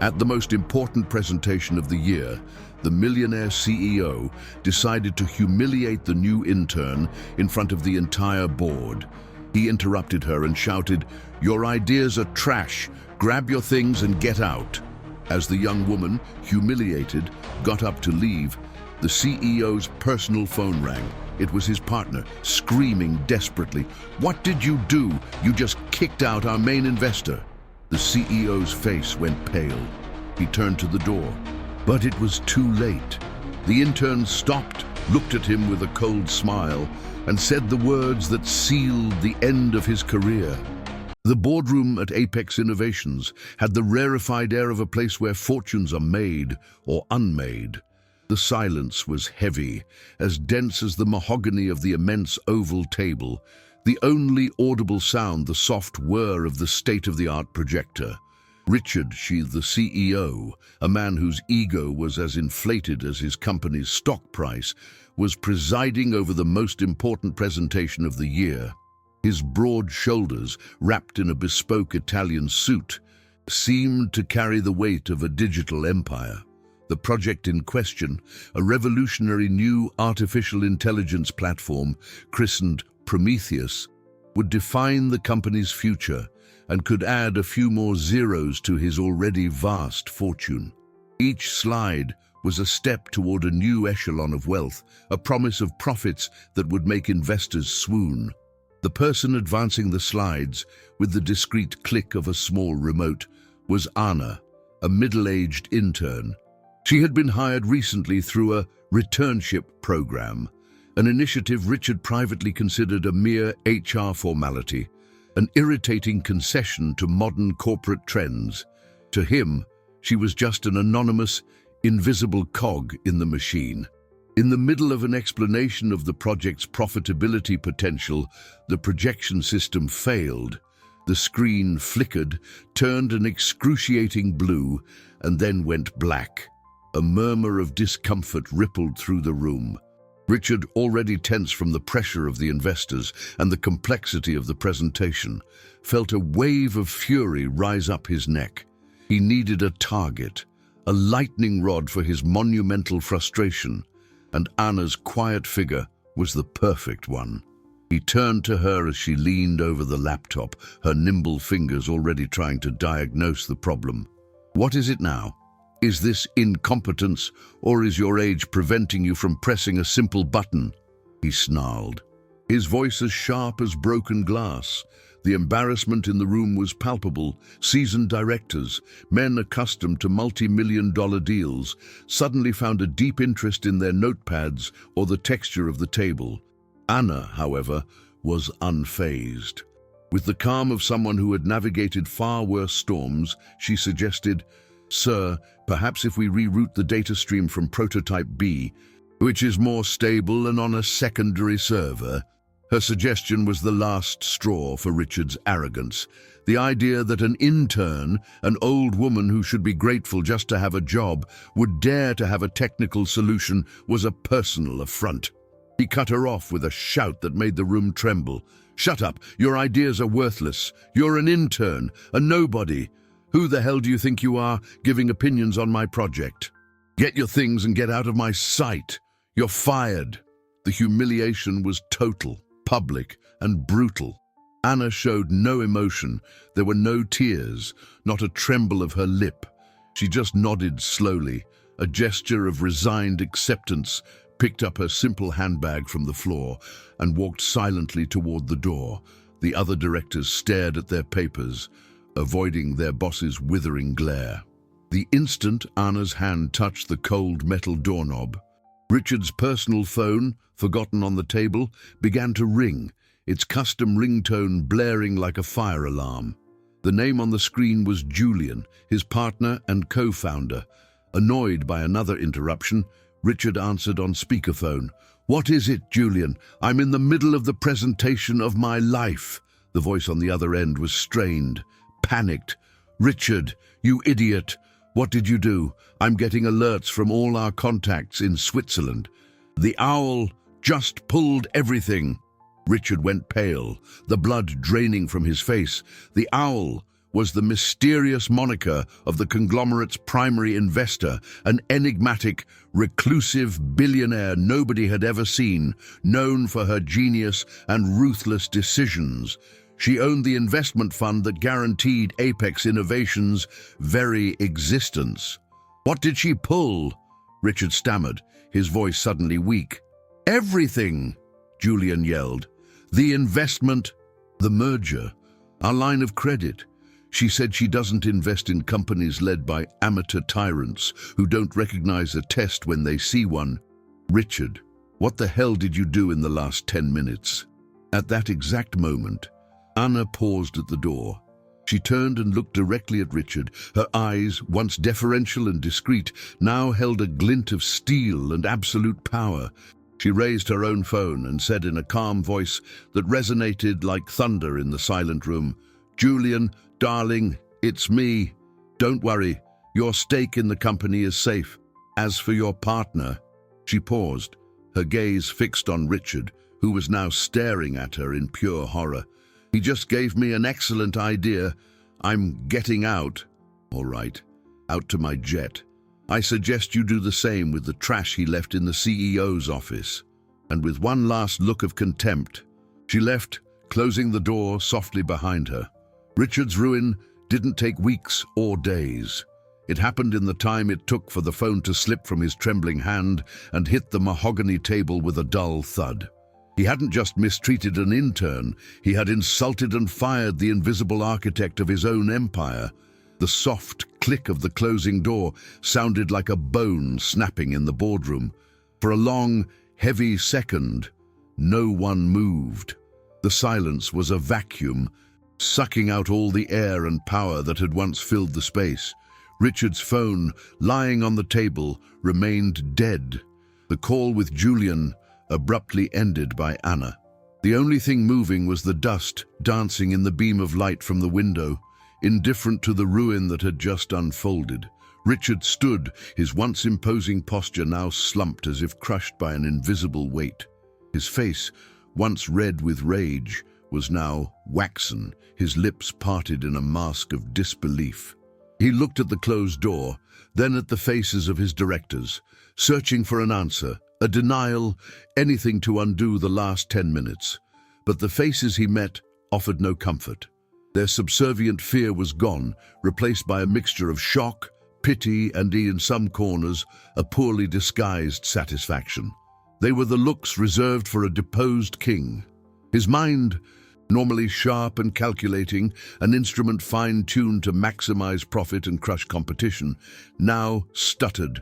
At the most important presentation of the year, the millionaire CEO decided to humiliate the new intern in front of the entire board. He interrupted her and shouted, "Your ideas are trash. Grab your things and get out." As the young woman, humiliated, got up to leave, the CEO's personal phone rang. It was his partner, screaming desperately, "What did you do? You just kicked out our main investor." The CEO's face went pale. He turned to the door, but it was too late. The intern stopped, looked at him with a cold smile, and said the words that sealed the end of his career. The boardroom at Apex Innovations had the rarefied air of a place where fortunes are made or unmade. The silence was heavy, as dense as the mahogany of the immense oval table, the only audible sound the soft whir of the state-of-the-art projector. Richard Shih, the CEO, a man whose ego was as inflated as his company's stock price, was presiding over the most important presentation of the year. His broad shoulders, wrapped in a bespoke Italian suit, seemed to carry the weight of a digital empire. The project in question, a revolutionary new artificial intelligence platform christened Prometheus, would define the company's future and could add a few more zeros to his already vast fortune. Each slide was a step toward a new echelon of wealth, a promise of profits that would make investors swoon. The person advancing the slides, with the discreet click of a small remote, was Anna, a middle-aged intern. She had been hired recently through a returnship program, an initiative Richard privately considered a mere HR formality, an irritating concession to modern corporate trends. To him, she was just an anonymous, invisible cog in the machine. In the middle of an explanation of the project's profitability potential, the projection system failed. The screen flickered, turned an excruciating blue, and then went black. A murmur of discomfort rippled through the room. Richard, already tense from the pressure of the investors and the complexity of the presentation, felt a wave of fury rise up his neck. He needed a target, a lightning rod for his monumental frustration, and Anna's quiet figure was the perfect one. He turned to her as she leaned over the laptop, her nimble fingers already trying to diagnose the problem. "What is it now? Is this incompetence, or is your age preventing you from pressing a simple button?" he snarled, his voice as sharp as broken glass. The embarrassment in the room was palpable. Seasoned directors, men accustomed to multi-million-dollar deals, suddenly found a deep interest in their notepads or the texture of the table. Anna, however, was unfazed. With the calm of someone who had navigated far worse storms, she suggested, "Sir, perhaps if we reroute the data stream from prototype B, which is more stable and on a secondary server." Her suggestion was the last straw for Richard's arrogance. The idea that an intern, an old woman who should be grateful just to have a job, would dare to have a technical solution was a personal affront. He cut her off with a shout that made the room tremble. "Shut up! Your ideas are worthless. You're an intern, a nobody. Who the hell do you think you are, giving opinions on my project? Get your things and get out of my sight. You're fired." The humiliation was total, public, and brutal. Anna showed no emotion. There were no tears, not a tremble of her lip. She just nodded slowly, a gesture of resigned acceptance, picked up her simple handbag from the floor, and walked silently toward the door. The other directors stared at their papers, avoiding their boss's withering glare. The instant Anna's hand touched the cold metal doorknob, Richard's personal phone, forgotten on the table, began to ring, its custom ringtone blaring like a fire alarm. The name on the screen was Julian, his partner and co-founder. Annoyed by another interruption, Richard answered on speakerphone. "What is it, Julian? I'm in the middle of the presentation of my life." The voice on the other end was strained, panicked. "Richard, you idiot! What did you do? I'm getting alerts from all our contacts in Switzerland. The owl just pulled everything." Richard went pale, the blood draining from his face. The owl was the mysterious moniker of the conglomerate's primary investor, an enigmatic, reclusive billionaire nobody had ever seen, known for her genius and ruthless decisions. She owned the investment fund that guaranteed Apex Innovations' very existence. "What did she pull?" Richard stammered, his voice suddenly weak. "Everything," Julian yelled. "The investment, the merger, our line of credit. She said she doesn't invest in companies led by amateur tyrants who don't recognize a test when they see one." "Richard, what the hell did you do in the last 10 minutes?" At that exact moment, Anna paused at the door. She turned and looked directly at Richard. Her eyes, once deferential and discreet, now held a glint of steel and absolute power. She raised her own phone and said in a calm voice that resonated like thunder in the silent room, "Julian, darling, it's me. Don't worry, your stake in the company is safe. As for your partner..." She paused, her gaze fixed on Richard, who was now staring at her in pure horror. "He just gave me an excellent idea. I'm getting out." "All right, out to my jet. I suggest you do the same with the trash he left in the CEO's office." And with one last look of contempt, she left, closing the door softly behind her. Richard's ruin didn't take weeks or days. It happened in the time it took for the phone to slip from his trembling hand and hit the mahogany table with a dull thud. He hadn't just mistreated an intern, he had insulted and fired the invisible architect of his own empire. The soft click of the closing door sounded like a bone snapping in the boardroom. For a long, heavy second, no one moved. The silence was a vacuum, sucking out all the air and power that had once filled the space. Richard's phone, lying on the table, remained dead. The call with Julian abruptly ended by Anna. The only thing moving was the dust dancing in the beam of light from the window, indifferent to the ruin that had just unfolded. Richard stood, his once imposing posture now slumped as if crushed by an invisible weight. His face, once red with rage, was now waxen, his lips parted in a mask of disbelief. He looked at the closed door, then at the faces of his directors, searching for an answer, a denial, anything to undo the last 10 minutes. But the faces he met offered no comfort. Their subservient fear was gone, replaced by a mixture of shock, pity, and in some corners, a poorly disguised satisfaction. They were the looks reserved for a deposed king. His mind, normally sharp and calculating, an instrument fine-tuned to maximize profit and crush competition, now stuttered.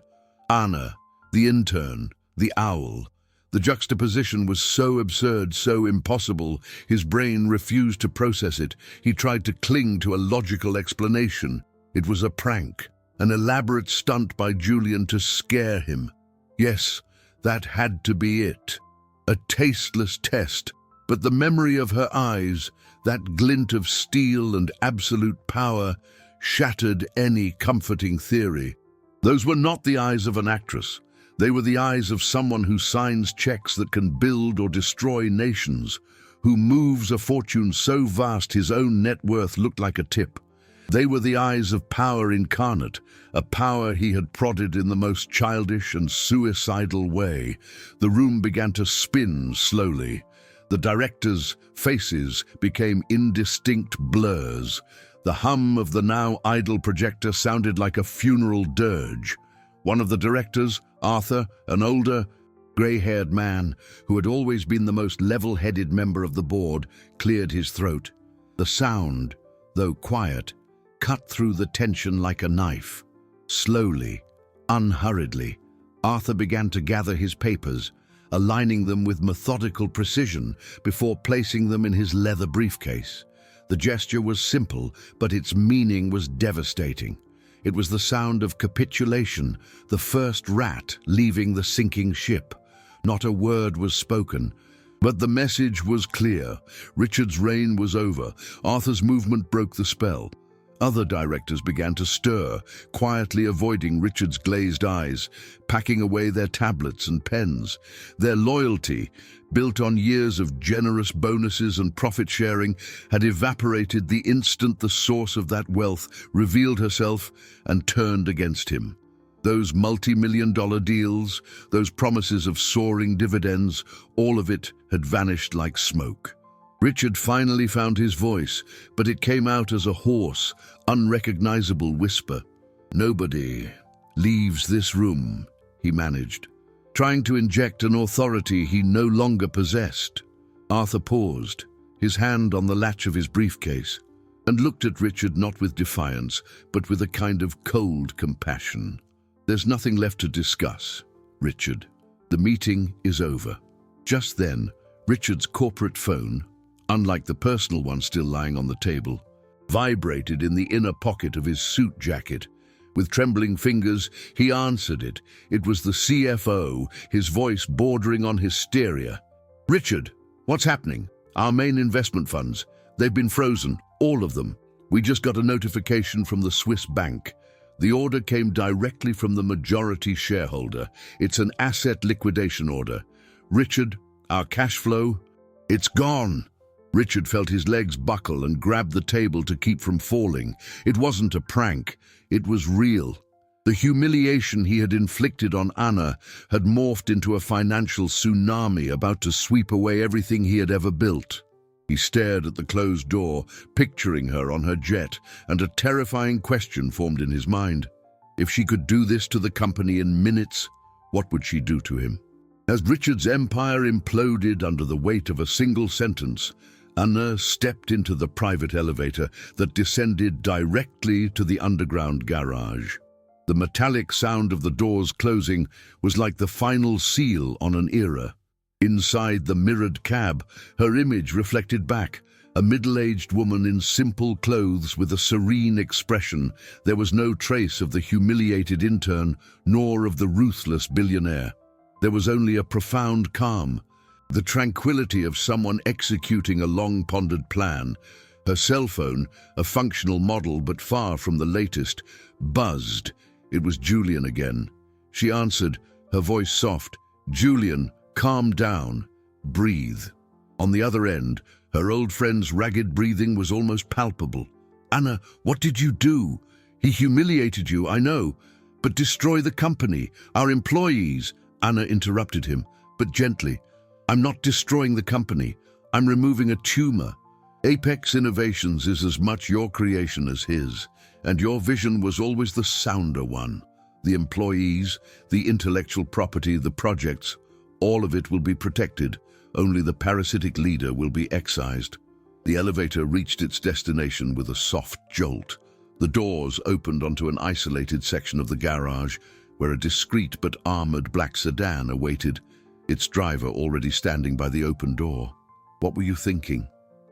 Anna, the intern, the owl. The juxtaposition was so absurd, so impossible, his brain refused to process it. He tried to cling to a logical explanation. It was a prank, an elaborate stunt by Julian to scare him. Yes, that had to be it. A tasteless test. But the memory of her eyes, that glint of steel and absolute power, shattered any comforting theory. Those were not the eyes of an actress. They were the eyes of someone who signs checks that can build or destroy nations, who moves a fortune so vast his own net worth looked like a tip. They were the eyes of power incarnate, a power he had prodded in the most childish and suicidal way. The room began to spin slowly. The directors' faces became indistinct blurs. The hum of the now idle projector sounded like a funeral dirge. One of the directors, Arthur, an older, grey-haired man who had always been the most level-headed member of the board, cleared his throat. The sound, though quiet, cut through the tension like a knife. Slowly, unhurriedly, Arthur began to gather his papers, aligning them with methodical precision before placing them in his leather briefcase. The gesture was simple, but its meaning was devastating. It was the sound of capitulation, the first rat leaving the sinking ship. Not a word was spoken, but the message was clear. Richard's reign was over. Arthur's movement broke the spell. Other directors began to stir, quietly avoiding Richard's glazed eyes, packing away their tablets and pens. Their loyalty, built on years of generous bonuses and profit-sharing, had evaporated the instant the source of that wealth revealed herself and turned against him. Those multi-million-dollar deals, those promises of soaring dividends, all of it had vanished like smoke. Richard finally found his voice, but it came out as a hoarse, unrecognizable whisper. "Nobody leaves this room," he managed, trying to inject an authority he no longer possessed. Arthur paused, his hand on the latch of his briefcase, and looked at Richard not with defiance, but with a kind of cold compassion. "There's nothing left to discuss, Richard. The meeting is over." Just then, Richard's corporate phone, unlike the personal one still lying on the table, vibrated in the inner pocket of his suit jacket. With trembling fingers, he answered it. It was the CFO, his voice bordering on hysteria. "Richard, what's happening? Our main investment funds, they've been frozen, all of them. We just got a notification from the Swiss bank. The order came directly from the majority shareholder. It's an asset liquidation order. Richard, our cash flow, it's gone." Richard felt his legs buckle and grabbed the table to keep from falling. It wasn't a prank, it was real. The humiliation he had inflicted on Anna had morphed into a financial tsunami about to sweep away everything he had ever built. He stared at the closed door, picturing her on her jet, and a terrifying question formed in his mind. If she could do this to the company in minutes, what would she do to him? As Richard's empire imploded under the weight of a single sentence, Anna stepped into the private elevator that descended directly to the underground garage. The metallic sound of the doors closing was like the final seal on an era. Inside the mirrored cab, her image reflected back, a middle-aged woman in simple clothes with a serene expression. There was no trace of the humiliated intern, nor of the ruthless billionaire. There was only a profound calm, the tranquility of someone executing a long-pondered plan. Her cell phone, a functional model but far from the latest, buzzed. It was Julian again. She answered, her voice soft. "Julian, calm down. Breathe." On the other end, her old friend's ragged breathing was almost palpable. "Anna, what did you do? He humiliated you, I know. But destroy the company, our employees." Anna interrupted him, but gently. "I'm not destroying the company. I'm removing a tumor. Apex Innovations is as much your creation as his, and your vision was always the sounder one. The employees, the intellectual property, the projects, all of it will be protected. Only the parasitic leader will be excised." The elevator reached its destination with a soft jolt. The doors opened onto an isolated section of the garage, where a discreet but armored black sedan awaited, its driver already standing by the open door. "What were you thinking?"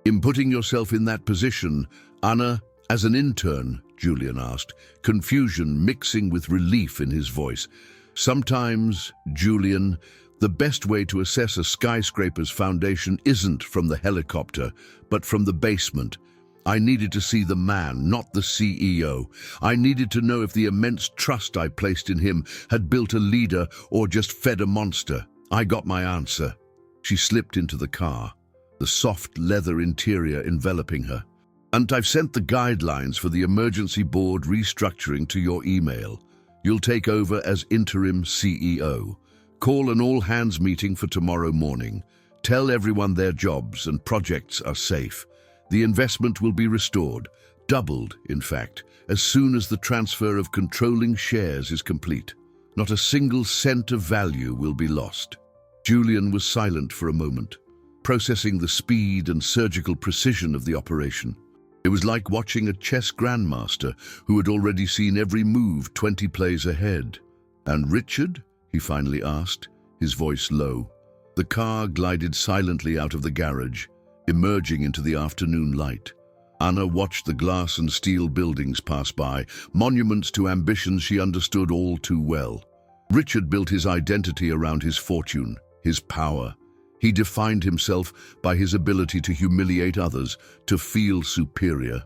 "In putting yourself in that position, Anna, as an intern?" Julian asked, confusion mixing with relief in his voice. "Sometimes, Julian, the best way to assess a skyscraper's foundation isn't from the helicopter, but from the basement. I needed to see the man, not the CEO. I needed to know if the immense trust I placed in him had built a leader or just fed a monster. I got my answer." She slipped into the car, the soft leather interior enveloping her. "And I've sent the guidelines for the emergency board restructuring to your email. You'll take over as interim CEO. Call an all-hands meeting for tomorrow morning. Tell everyone their jobs and projects are safe. The investment will be restored, doubled, in fact, as soon as the transfer of controlling shares is complete. Not a single cent of value will be lost." Julian was silent for a moment, processing the speed and surgical precision of the operation. It was like watching a chess grandmaster who had already seen every move 20 plays ahead. "And Richard?" he finally asked, his voice low. The car glided silently out of the garage, emerging into the afternoon light. Anna watched the glass and steel buildings pass by, monuments to ambitions she understood all too well. Richard built his identity around his fortune, his power. He defined himself by his ability to humiliate others, to feel superior.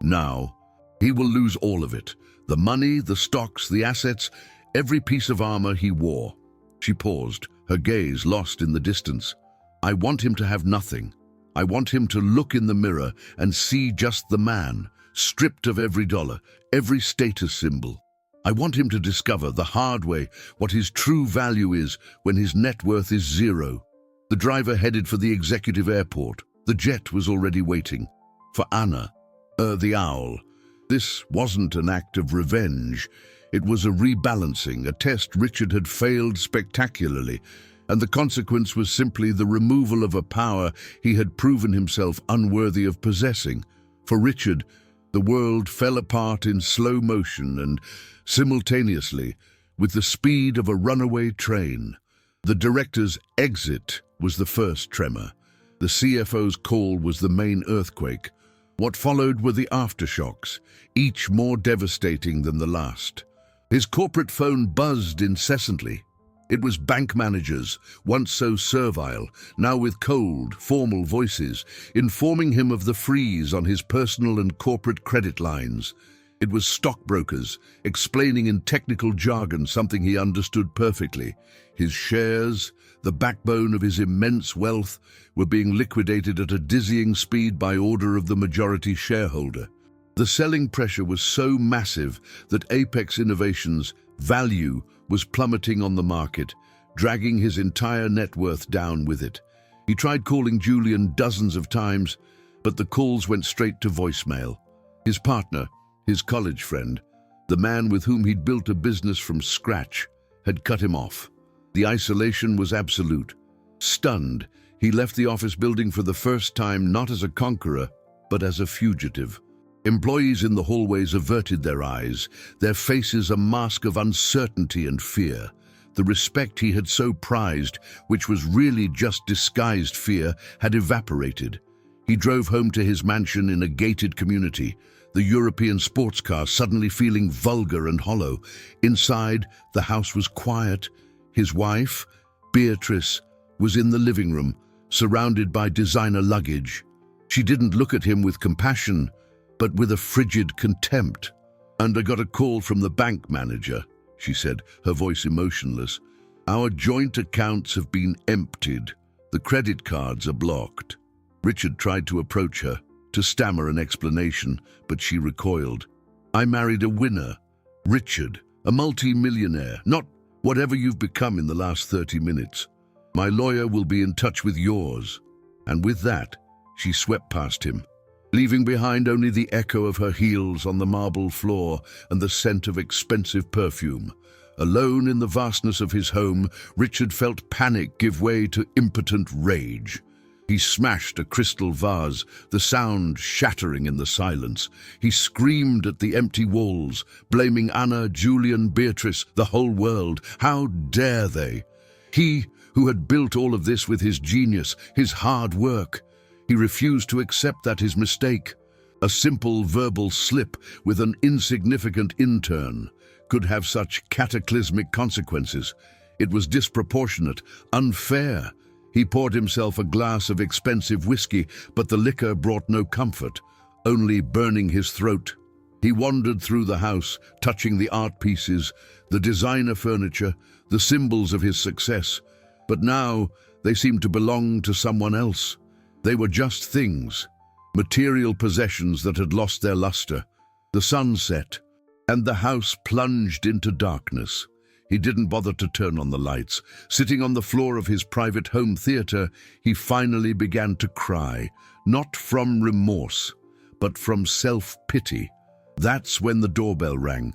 Now, He will lose all of it. The money, the stocks, the assets, every piece of armor he wore. She paused, her gaze lost in the distance. I want him to have nothing. I want him to look in the mirror and see just the man, stripped of every dollar, every status symbol. I want him to discover the hard way what his true value is when his net worth is zero. The driver headed for the executive airport. The jet was already waiting. For Anna, the owl. This wasn't an act of revenge. It was a rebalancing, a test Richard had failed spectacularly, and the consequence was simply the removal of a power he had proven himself unworthy of possessing. For Richard, the world fell apart in slow motion and, simultaneously, with the speed of a runaway train. The director's exit was the first tremor. The CFO's call was the main earthquake. What followed were the aftershocks, each more devastating than the last. His corporate phone buzzed incessantly. It was bank managers, once so servile, now with cold, formal voices, informing him of the freeze on his personal and corporate credit lines. It was stockbrokers, explaining in technical jargon something he understood perfectly. His shares, the backbone of his immense wealth, were being liquidated at a dizzying speed by order of the majority shareholder. The selling pressure was so massive that Apex Innovations' value was plummeting on the market, dragging his entire net worth down with it. He tried calling Julian dozens of times, but the calls went straight to voicemail. His partner, his college friend, the man with whom he'd built a business from scratch, had cut him off. The isolation was absolute. Stunned, he left the office building for the first time not as a conqueror, but as a fugitive. Employees in the hallways averted their eyes, their faces a mask of uncertainty and fear. The respect he had so prized, which was really just disguised fear, had evaporated. He drove home to his mansion in a gated community, the European sports car suddenly feeling vulgar and hollow. Inside, the house was quiet. His wife, Beatrice, was in the living room, surrounded by designer luggage. She didn't look at him with compassion, but with a frigid contempt. "And I got a call from the bank manager," she said, her voice emotionless. "Our joint accounts have been emptied. The credit cards are blocked." Richard tried to approach her, to stammer an explanation, but she recoiled. "I married a winner, Richard, a multi-millionaire, not whatever you've become in the last 30 minutes. My lawyer will be in touch with yours." And with that, she swept past him, leaving behind only the echo of her heels on the marble floor and the scent of expensive perfume. Alone in the vastness of his home, Richard felt panic give way to impotent rage. He smashed a crystal vase, the sound shattering in the silence. He screamed at the empty walls, blaming Anna, Julian, Beatrice, the whole world. How dare they? He who had built all of this with his genius, his hard work. He refused to accept that his mistake, a simple verbal slip with an insignificant intern, could have such cataclysmic consequences. It was disproportionate, unfair. He poured himself a glass of expensive whiskey, but the liquor brought no comfort, only burning his throat. He wandered through the house, touching the art pieces, the designer furniture, the symbols of his success. But now they seemed to belong to someone else. They were just things, material possessions that had lost their luster. The sun set, and the house plunged into darkness. He didn't bother to turn on the lights. Sitting on the floor of his private home theater, he finally began to cry, not from remorse, but from self-pity. That's when the doorbell rang.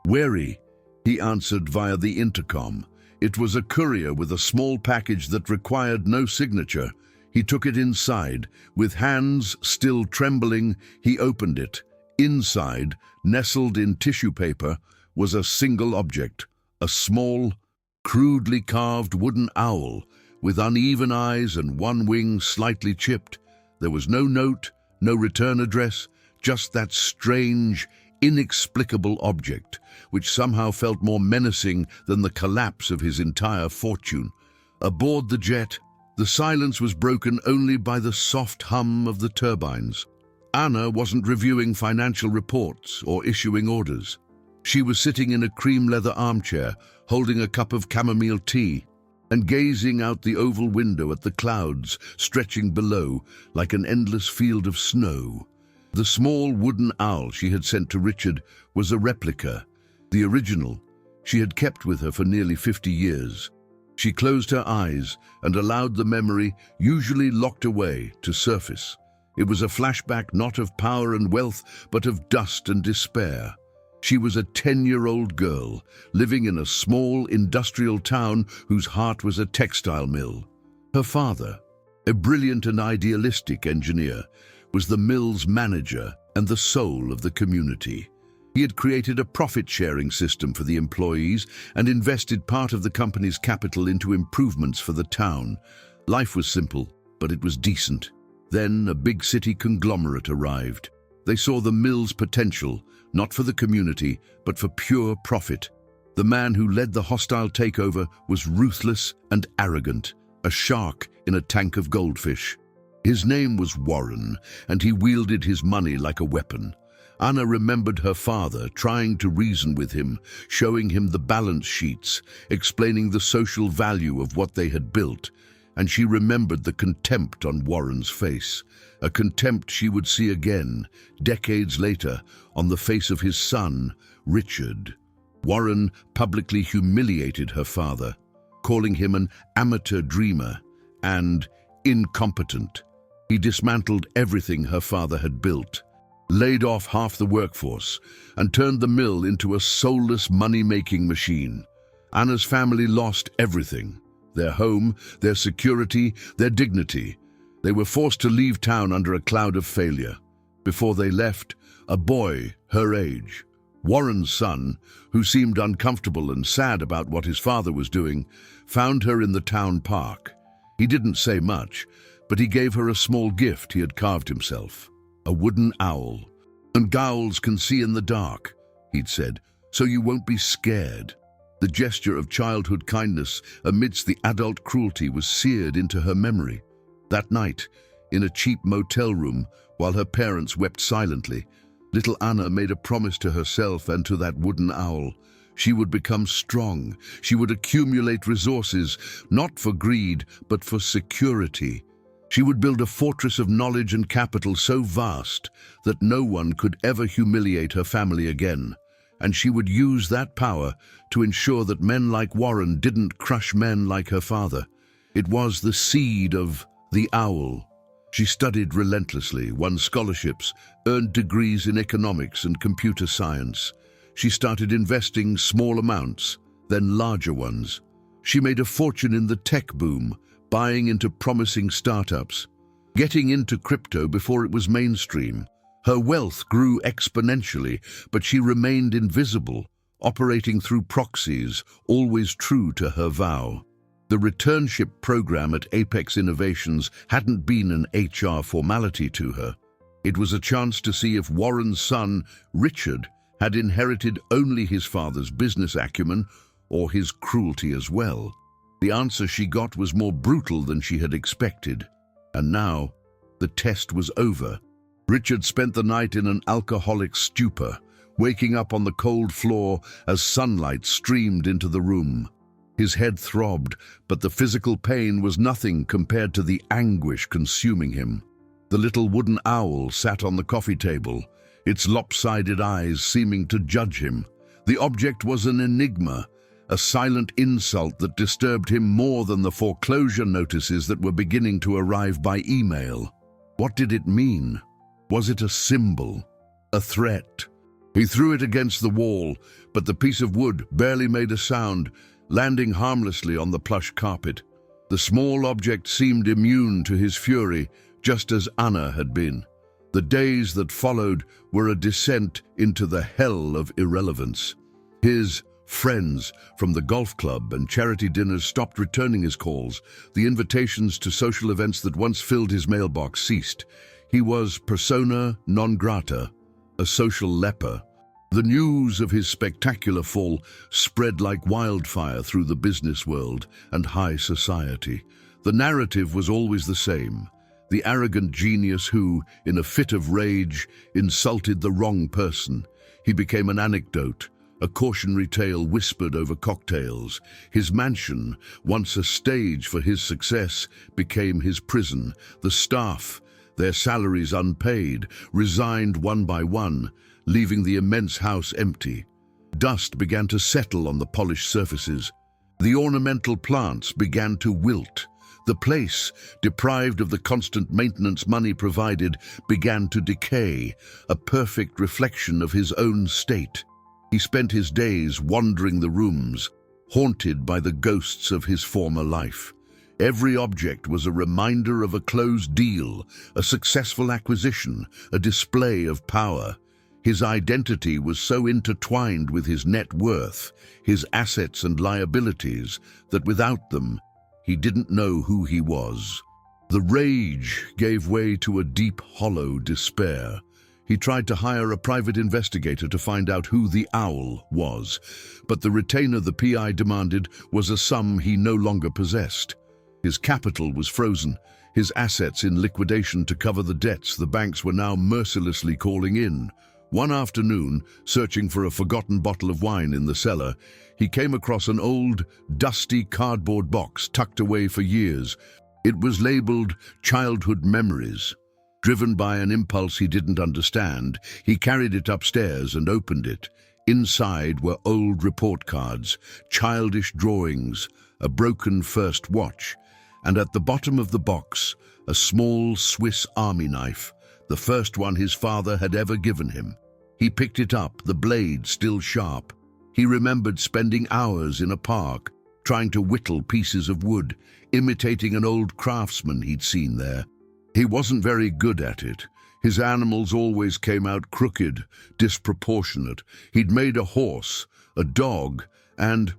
Wary, he answered via the intercom. It was a courier with a small package that required no signature. He took it inside. With hands still trembling, he opened it. Inside, nestled in tissue paper, was a single object, a small, crudely carved wooden owl with uneven eyes and one wing slightly chipped. There was no note, no return address, just that strange, inexplicable object, which somehow felt more menacing than the collapse of his entire fortune. Aboard the jet, the silence was broken only by the soft hum of the turbines. Anna wasn't reviewing financial reports or issuing orders. She was sitting in a cream leather armchair, holding a cup of chamomile tea, and gazing out the oval window at the clouds stretching below like an endless field of snow. The small wooden owl she had sent to Richard was a replica. The original she had kept with her for nearly 50 years. She closed her eyes and allowed the memory, usually locked away, to surface. It was a flashback not of power and wealth, but of dust and despair. She was a 10-year-old girl, living in a small industrial town whose heart was a textile mill. Her father, a brilliant and idealistic engineer, was the mill's manager and the soul of the community. He had created a profit-sharing system for the employees and invested part of the company's capital into improvements for the town. Life was simple, but it was decent. Then a big city conglomerate arrived. They saw the mill's potential, not for the community, but for pure profit. The man who led the hostile takeover was ruthless and arrogant, a shark in a tank of goldfish. His name was Warren, and he wielded his money like a weapon. Anna remembered her father trying to reason with him, showing him the balance sheets, explaining the social value of what they had built, and she remembered the contempt on Warren's face, a contempt she would see again, decades later, on the face of his son, Richard. Warren publicly humiliated her father, calling him an amateur dreamer and incompetent. He dismantled everything her father had built, laid off half the workforce, and turned the mill into a soulless money-making machine. Anna's family lost everything: their home, their security, their dignity. They were forced to leave town under a cloud of failure. Before they left, a boy her age, Warren's son, who seemed uncomfortable and sad about what his father was doing, found her in the town park. He didn't say much, but he gave her a small gift he had carved himself, a wooden owl. "And owls can see in the dark," he'd said, "so you won't be scared." The gesture of childhood kindness amidst the adult cruelty was seared into her memory. That night, in a cheap motel room, while her parents wept silently, little Anna made a promise to herself and to that wooden owl. She would become strong. She would accumulate resources, not for greed, but for security. She would build a fortress of knowledge and capital so vast that no one could ever humiliate her family again. And she would use that power to ensure that men like Warren didn't crush men like her father. It was the seed of the owl. She studied relentlessly, won scholarships, earned degrees in economics and computer science. She started investing small amounts, then larger ones. She made a fortune in the tech boom, buying into promising startups, getting into crypto before it was mainstream. Her wealth grew exponentially, but she remained invisible, operating through proxies, always true to her vow. The returnship program at Apex Innovations hadn't been an HR formality to her. It was a chance to see if Warren's son, Richard, had inherited only his father's business acumen or his cruelty as well. The answer she got was more brutal than she had expected. And now, the test was over. Richard spent the night in an alcoholic stupor, waking up on the cold floor as sunlight streamed into the room. His head throbbed, but the physical pain was nothing compared to the anguish consuming him. The little wooden owl sat on the coffee table, its lopsided eyes seeming to judge him. The object was an enigma, a silent insult that disturbed him more than the foreclosure notices that were beginning to arrive by email. What did it mean? Was it a symbol? A threat? He threw it against the wall, but the piece of wood barely made a sound, landing harmlessly on the plush carpet. The small object seemed immune to his fury, just as Anna had been. The days that followed were a descent into the hell of irrelevance. His friends from the golf club and charity dinners stopped returning his calls. The invitations to social events that once filled his mailbox ceased. He was persona non grata, a social leper. The news of his spectacular fall spread like wildfire through the business world and high society. The narrative was always the same. the arrogant genius who, in a fit of rage, insulted the wrong person. He became an anecdote, a cautionary tale whispered over cocktails. His mansion, once a stage for his success, became his prison. The staff, their salaries unpaid, resigned one by one, leaving the immense house empty. Dust began to settle on the polished surfaces. The ornamental plants began to wilt. The place, deprived of the constant maintenance money provided, began to decay, a perfect reflection of his own state. He spent his days wandering the rooms, haunted by the ghosts of his former life. Every object was a reminder of a closed deal, a successful acquisition, a display of power. His identity was so intertwined with his net worth, his assets and liabilities, that without them, he didn't know who he was. The rage gave way to a deep, hollow despair. He tried to hire a private investigator to find out who the Owl was, but the retainer the PI demanded was a sum he no longer possessed. His capital was frozen, his assets in liquidation to cover the debts the banks were now mercilessly calling in. One afternoon, searching for a forgotten bottle of wine in the cellar, he came across an old, dusty cardboard box tucked away for years. It was labeled Childhood Memories. Driven by an impulse he didn't understand, he carried it upstairs and opened it. Inside were old report cards, childish drawings, a broken first watch, and at the bottom of the box, a small Swiss Army knife, the first one his father had ever given him. He picked it up, the blade still sharp. He remembered spending hours in a park, trying to whittle pieces of wood, imitating an old craftsman he'd seen there. He wasn't very good at it. His animals always came out crooked, disproportionate. He'd made a horse, a dog, and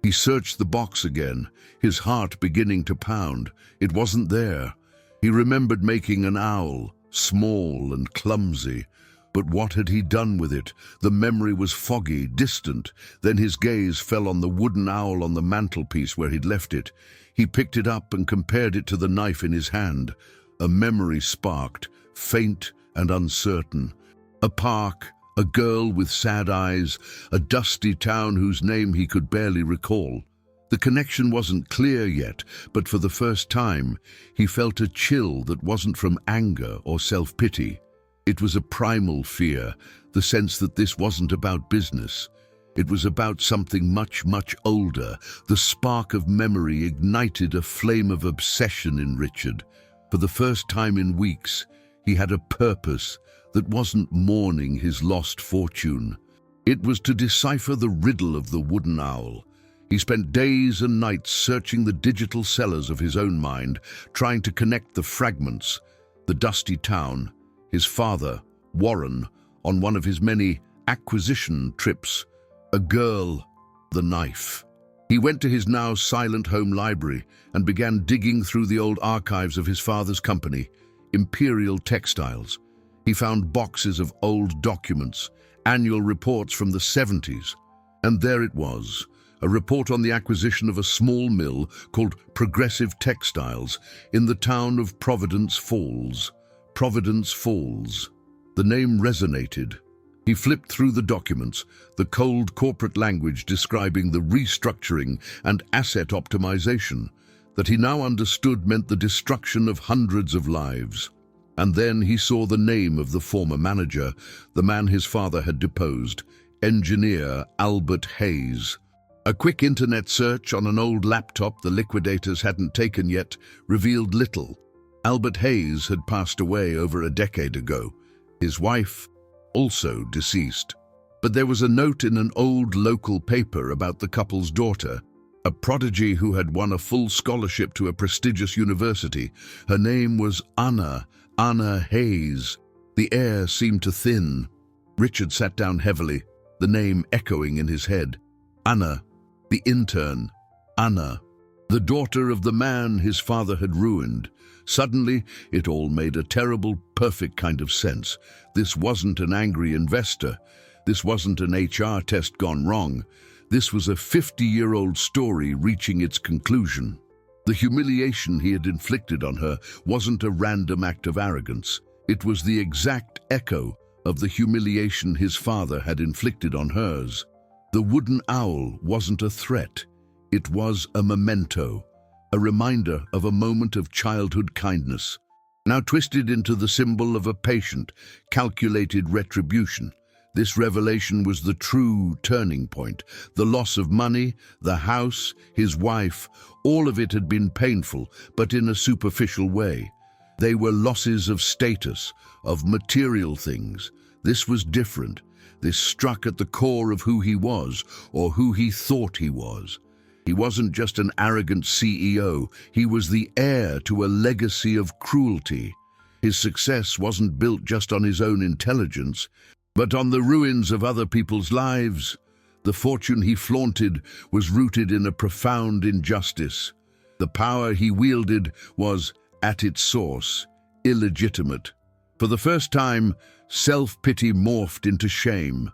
he searched the box again, his heart beginning to pound. It wasn't there. He remembered making an owl, small and clumsy. But what had he done with it? The memory was foggy, distant. Then his gaze fell on the wooden owl on the mantelpiece where he'd left it. He picked it up and compared it to the knife in his hand. A memory sparked, faint and uncertain. A park, a girl with sad eyes, a dusty town whose name he could barely recall. The connection wasn't clear yet, but for the first time, he felt a chill that wasn't from anger or self-pity. It was a primal fear, the sense that this wasn't about business. It was about something much, much older. The spark of memory ignited a flame of obsession in Richard. For the first time in weeks, he had a purpose that wasn't mourning his lost fortune. It was to decipher the riddle of the wooden owl. He spent days and nights searching the digital cellars of his own mind, trying to connect the fragments. The dusty town, his father, Warren, on one of his many acquisition trips, a girl, the knife. He went to his now silent home library and began digging through the old archives of his father's company, Imperial Textiles. He found boxes of old documents, annual reports from the 70s. And there it was, a report on the acquisition of a small mill called Progressive Textiles in the town of Providence Falls. Providence Falls. The name resonated. He flipped through the documents, the cold corporate language describing the restructuring and asset optimization that he now understood meant the destruction of hundreds of lives. And then he saw the name of the former manager, the man his father had deposed, engineer Albert Hayes. A quick internet search on an old laptop the liquidators hadn't taken yet revealed little. Albert Hayes had passed away over a decade ago. His wife, also deceased. But there was a note in an old local paper about the couple's daughter, a prodigy who had won a full scholarship to a prestigious university. Her name was Anna Hayes. The air seemed to thin. Richard sat down heavily, the name echoing in his head. Anna, the intern. Anna, the daughter of the man his father had ruined. Suddenly, it all made a terrible, perfect kind of sense. This wasn't an angry investor. This wasn't an HR test gone wrong. This was a 50-year-old story reaching its conclusion. The humiliation he had inflicted on her wasn't a random act of arrogance. It was the exact echo of the humiliation his father had inflicted on hers. The wooden owl wasn't a threat. It was a memento, a reminder of a moment of childhood kindness, now twisted into the symbol of a patient, calculated retribution. This revelation was the true turning point. The loss of money, the house, his wife, all of it had been painful, but in a superficial way. They were losses of status, of material things. This was different. This struck at the core of who he was, or who he thought he was. He wasn't just an arrogant CEO, he was the heir to a legacy of cruelty. His success wasn't built just on his own intelligence, but on the ruins of other people's lives. The fortune he flaunted was rooted in a profound injustice. The power he wielded was, at its source, illegitimate. For the first time, self-pity morphed into shame,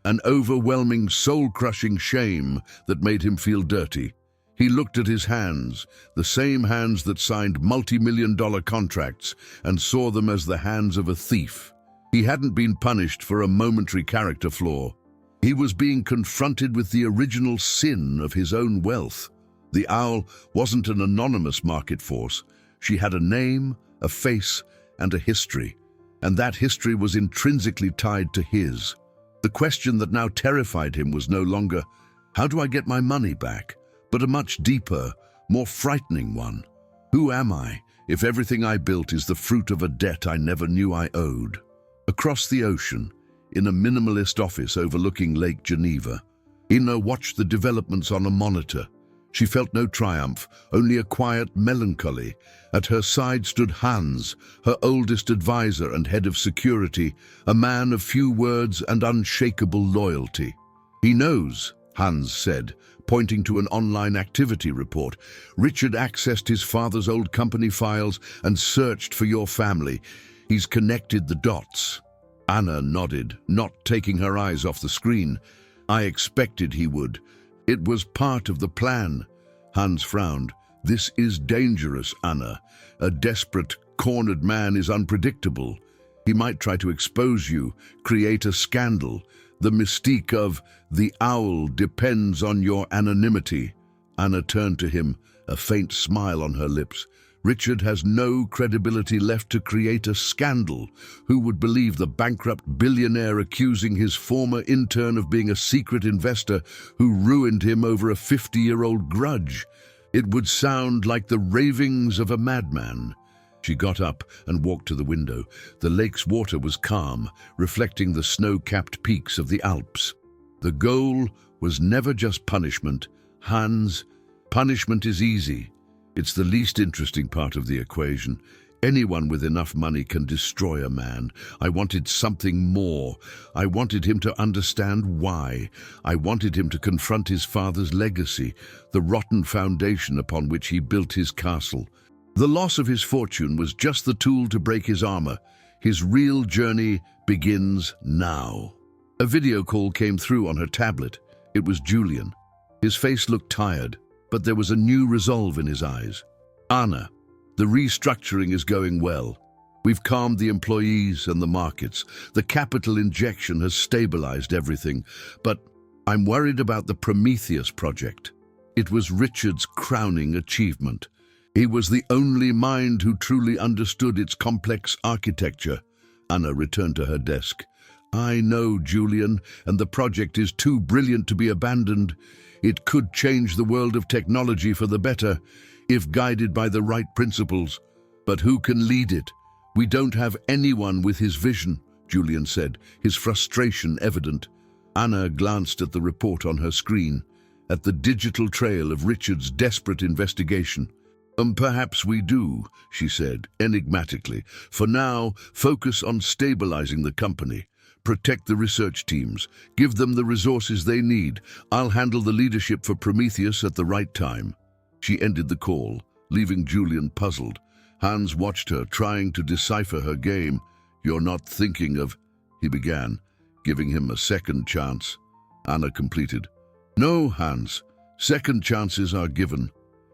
an overwhelming, soul-crushing shame that made him feel dirty. He looked at his hands, the same hands that signed multi-million-dollar contracts, and saw them as the hands of a thief. He hadn't been punished for a momentary character flaw. He was being confronted with the original sin of his own wealth. The owl wasn't an anonymous market force. She had a name, a face, and a history, and that history was intrinsically tied to his. The question that now terrified him was no longer, "How do I get my money back?" but a much deeper, more frightening one. Who am I if everything I built is the fruit of a debt I never knew I owed? Across the ocean, in a minimalist office overlooking Lake Geneva, Ina watched the developments on a monitor. She felt no triumph, only a quiet melancholy. At her side stood Hans, her oldest advisor and head of security, a man of few words and unshakable loyalty. "He knows," Hans said, pointing to an online activity report. "Richard accessed his father's old company files and searched for your family. He's connected the dots." Anna nodded, not taking her eyes off the screen. "I expected he would. It was part of the plan." Hans frowned. "This is dangerous, Anna. A desperate, cornered man is unpredictable. He might try to expose you, create a scandal. The mystique of the owl depends on your anonymity." Anna turned to him, a faint smile on her lips. "Richard has no credibility left to create a scandal. Who would believe the bankrupt billionaire accusing his former intern of being a secret investor who ruined him over a 50-year-old grudge? It would sound like the ravings of a madman." She got up and walked to the window. The lake's water was calm, reflecting the snow-capped peaks of the Alps. The goal was never just punishment. Hans, punishment is easy. It's the least interesting part of the equation. Anyone with enough money can destroy a man. I wanted something more. I wanted him to understand why. I wanted him to confront his father's legacy, the rotten foundation upon which he built his castle. The loss of his fortune was just the tool to break his armor. His real journey begins now. A video call came through on her tablet. It was Julian. His face looked tired, but there was a new resolve in his eyes. "Anna, the restructuring is going well. We've calmed the employees and the markets. The capital injection has stabilized everything. But I'm worried about the Prometheus project. It was Richard's crowning achievement. He was the only mind who truly understood its complex architecture." Anna returned to her desk. "I know, Julian, and the project is too brilliant to be abandoned. It could change the world of technology for the better, if guided by the right principles. But who can lead it? We don't have anyone with his vision," Julian said, his frustration evident. Anna glanced at the report on her screen, at the digital trail of Richard's desperate investigation. Perhaps we do," she said, enigmatically. "For now, focus on stabilizing the company. Protect the research teams. Give them the resources they need. I'll handle the leadership for Prometheus at the right time." She ended the call, leaving Julian puzzled. Hans watched her, trying to decipher her game. "You're not thinking of—" he began, giving him a second chance. Anna completed. "No, Hans. Second chances are given.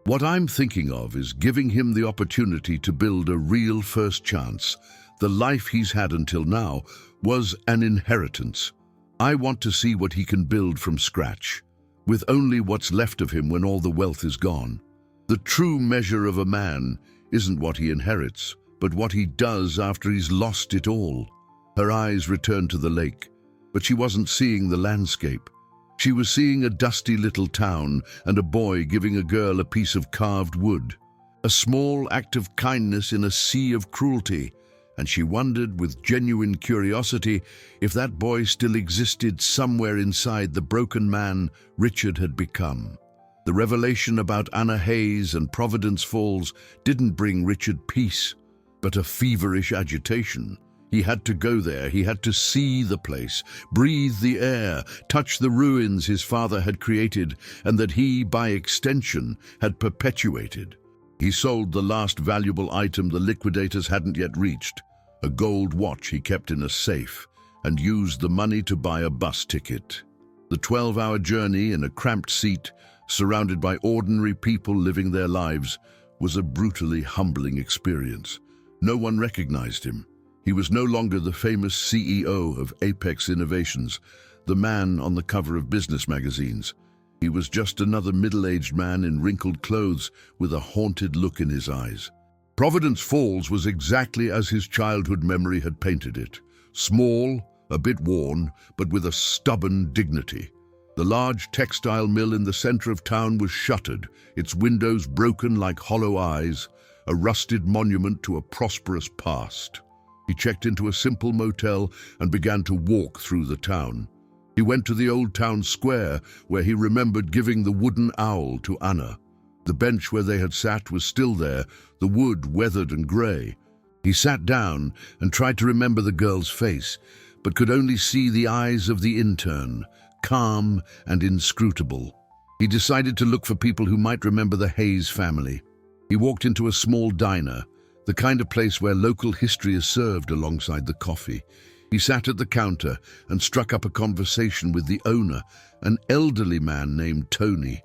What I'm thinking of is giving him the opportunity to build a real first chance. The life he's had until now was an inheritance. I want to see what he can build from scratch, with only what's left of him when all the wealth is gone. The true measure of a man isn't what he inherits, but what he does after he's lost it all. Her eyes returned to the lake, but she wasn't seeing the landscape. She was seeing a dusty little town and a boy giving a girl a piece of carved wood. A small act of kindness in a sea of cruelty, and she wondered with genuine curiosity if that boy still existed somewhere inside the broken man Richard had become. The revelation about Anna Hayes and Providence Falls didn't bring Richard peace, but a feverish agitation. He had to go there, he had to see the place, breathe the air, touch the ruins his father had created and that he, by extension, had perpetuated. He sold the last valuable item the liquidators hadn't yet reached, a gold watch he kept in a safe, and used the money to buy a bus ticket. The 12-hour journey in a cramped seat, surrounded by ordinary people living their lives, was a brutally humbling experience. No one recognized him. He was no longer the famous CEO of Apex Innovations, the man on the cover of business magazines. He was just another middle-aged man in wrinkled clothes with a haunted look in his eyes. Providence Falls was exactly as his childhood memory had painted it. Small, a bit worn, but with a stubborn dignity. The large textile mill in the center of town was shuttered, its windows broken like hollow eyes, a rusted monument to a prosperous past. He checked into a simple motel and began to walk through the town. He went to the old town square, where he remembered giving the wooden owl to Anna. The bench where they had sat was still there, the wood weathered and grey. He sat down and tried to remember the girl's face, but could only see the eyes of the intern, calm and inscrutable. He decided to look for people who might remember the Hayes family. He walked into a small diner, the kind of place where local history is served alongside the coffee. He sat at the counter and struck up a conversation with the owner, an elderly man named Tony.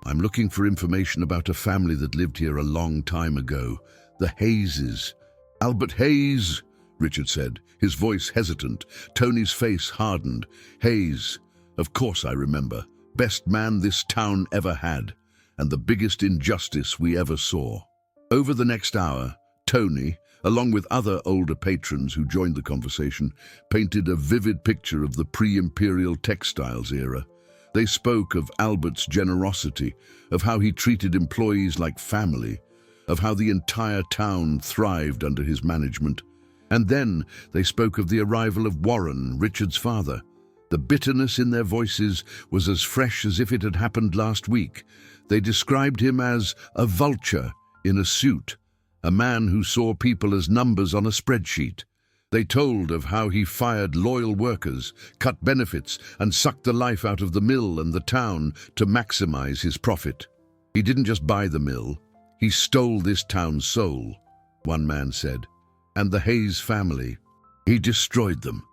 "I'm looking for information about a family that lived here a long time ago, the Hayeses." "Albert Hayes," Richard said, his voice hesitant. Tony's face hardened. "Hayes, of course I remember. Best man this town ever had, and the biggest injustice we ever saw." Over the next hour, Tony, along with other older patrons who joined the conversation, painted a vivid picture of the pre-imperial textiles era. They spoke of Albert's generosity, of how he treated employees like family, of how the entire town thrived under his management. And then they spoke of the arrival of Warren, Richard's father. The bitterness in their voices was as fresh as if it had happened last week. They described him as a vulture in a suit, a man who saw people as numbers on a spreadsheet. They told of how he fired loyal workers, cut benefits, and sucked the life out of the mill and the town to maximize his profit. "He didn't just buy the mill, he stole this town's soul," one man said. "And the Hayes family, he destroyed them,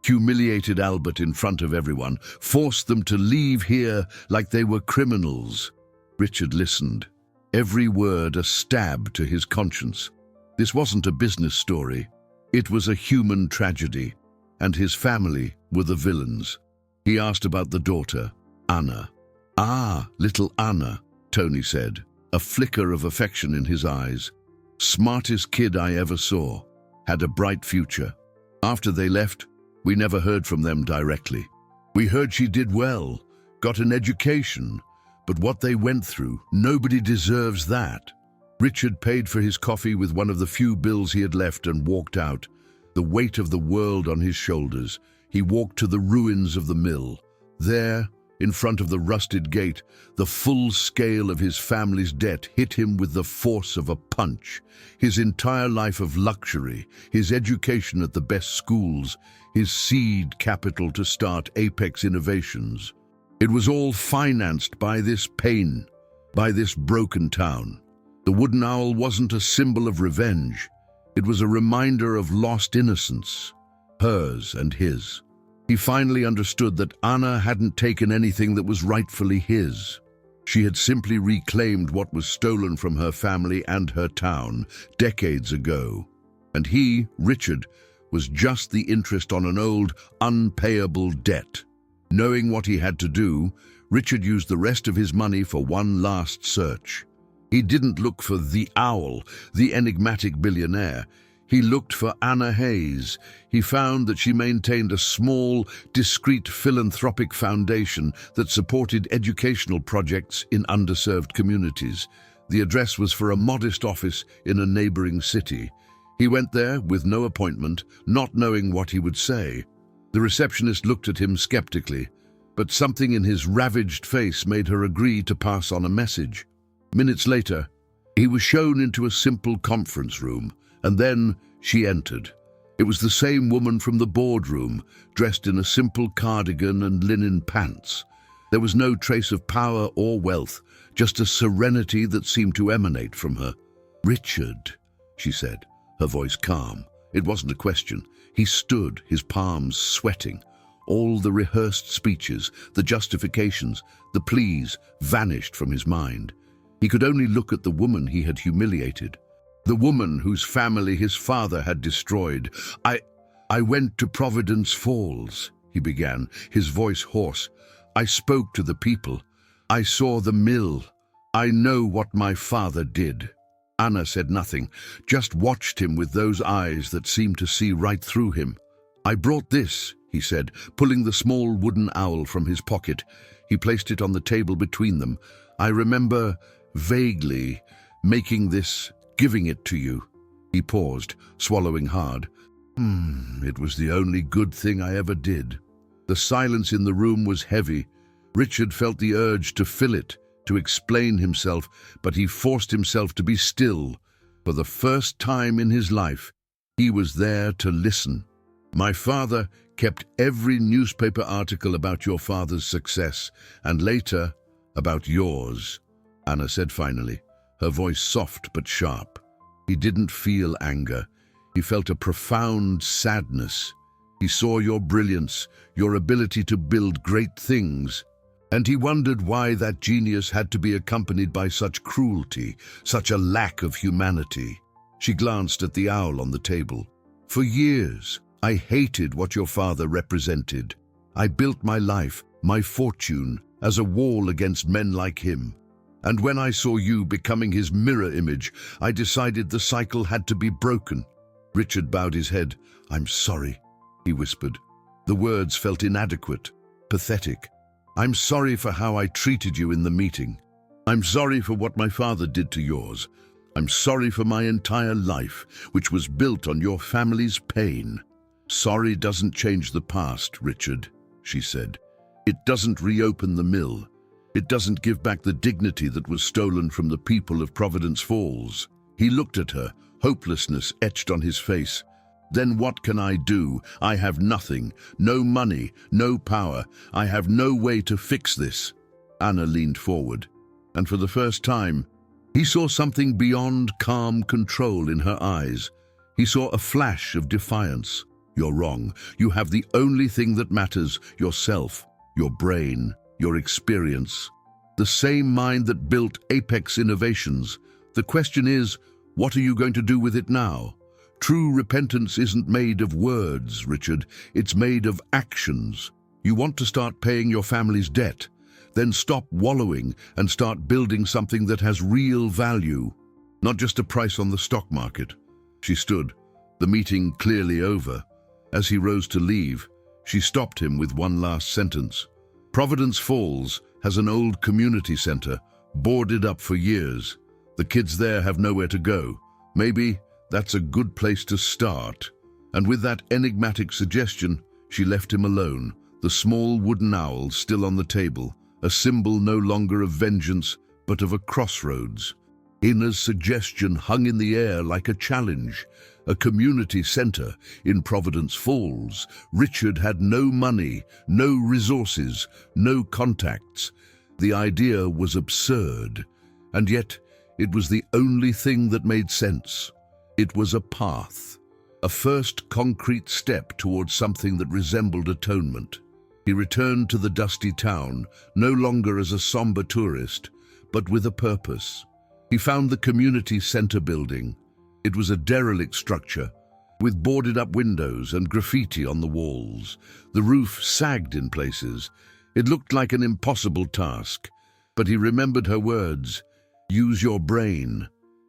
humiliated Albert in front of everyone, forced them to leave here like they were criminals." Richard listened, every word a stab to his conscience. This wasn't a business story. It was a human tragedy, and his family were the villains. He asked about the daughter, Anna. "Ah, little Anna," Tony said, a flicker of affection in his eyes. "Smartest kid I ever saw. Had a bright future. After they left, we never heard from them directly. We heard she did well, got an education, but what they went through, nobody deserves that." Richard paid for his coffee with one of the few bills he had left and walked out, the weight of the world on his shoulders. He walked to the ruins of the mill. There, in front of the rusted gate, the full scale of his family's debt hit him with the force of a punch. His entire life of luxury, his education at the best schools, his seed capital to start Apex Innovations. It was all financed by this pain, by this broken town. The wooden owl wasn't a symbol of revenge. It was a reminder of lost innocence, hers and his. He finally understood that Anna hadn't taken anything that was rightfully his. She had simply reclaimed what was stolen from her family and her town decades ago. And he, Richard, was just the interest on an old, unpayable debt. Knowing what he had to do, Richard used the rest of his money for one last search. He didn't look for the owl, the enigmatic billionaire. He looked for Anna Hayes. He found that she maintained a small, discreet philanthropic foundation that supported educational projects in underserved communities. The address was for a modest office in a neighboring city. He went there with no appointment, not knowing what he would say. The receptionist looked at him skeptically, but something in his ravaged face made her agree to pass on a message. Minutes later, he was shown into a simple conference room, and then she entered. It was the same woman from the boardroom, dressed in a simple cardigan and linen pants. There was no trace of power or wealth, just a serenity that seemed to emanate from her. "Richard," she said, her voice calm. It wasn't a question. He stood, his palms sweating. All the rehearsed speeches, the justifications, the pleas vanished from his mind. He could only look at the woman he had humiliated, the woman whose family his father had destroyed. I went to Providence Falls," he began, his voice hoarse. "I spoke to the people. I saw the mill. I know what my father did." Anna said nothing, just watched him with those eyes that seemed to see right through him. "I brought this," he said, pulling the small wooden owl from his pocket. He placed it on the table between them. "I remember vaguely making this, giving it to you." He paused, swallowing hard. It was the only good thing I ever did." The silence in the room was heavy. Richard felt the urge to fill it, to explain himself, but he forced himself to be still. For the first time in his life, he was there to listen. "My father kept every newspaper article about your father's success, and later, about yours," Anna said finally, her voice soft but sharp. He didn't feel anger. He felt a profound sadness. He saw your brilliance, your ability to build great things, and he wondered why that genius had to be accompanied by such cruelty, such a lack of humanity. She glanced at the owl on the table. "For years, I hated what your father represented. I built my life, my fortune, as a wall against men like him. And when I saw you becoming his mirror image, I decided the cycle had to be broken." Richard bowed his head. "I'm sorry," he whispered. The words felt inadequate, pathetic. "I'm sorry for how I treated you in the meeting. I'm sorry for what my father did to yours. I'm sorry for my entire life, which was built on your family's pain." "Sorry doesn't change the past, Richard," she said. "It doesn't reopen the mill. It doesn't give back the dignity that was stolen from the people of Providence Falls." He looked at her, hopelessness etched on his face. "Then what can I do? I have nothing, no money, no power. I have no way to fix this." Anna leaned forward, and for the first time, he saw something beyond calm control in her eyes. He saw a flash of defiance. "You're wrong. You have the only thing that matters, yourself, your brain, your experience. The same mind that built Apex Innovations. The question is, what are you going to do with it now? True repentance isn't made of words, Richard. It's made of actions. You want to start paying your family's debt. Then stop wallowing and start building something that has real value, not just a price on the stock market." She stood, the meeting clearly over. As he rose to leave, she stopped him with one last sentence. "Providence Falls has an old community center, boarded up for years. The kids there have nowhere to go. Maybe that's a good place to start." And with that enigmatic suggestion, she left him alone, the small wooden owl still on the table, a symbol no longer of vengeance, but of a crossroads. Ina's suggestion hung in the air like a challenge. A community center in Providence Falls. Richard had no money, no resources, no contacts. The idea was absurd, and yet it was the only thing that made sense. It was a path, a first concrete step towards something that resembled atonement. He returned to the dusty town, no longer as a somber tourist, but with a purpose. He found the community center building. It was a derelict structure, with boarded-up windows and graffiti on the walls. The roof sagged in places. It looked like an impossible task, but he remembered her words, "Use your brain,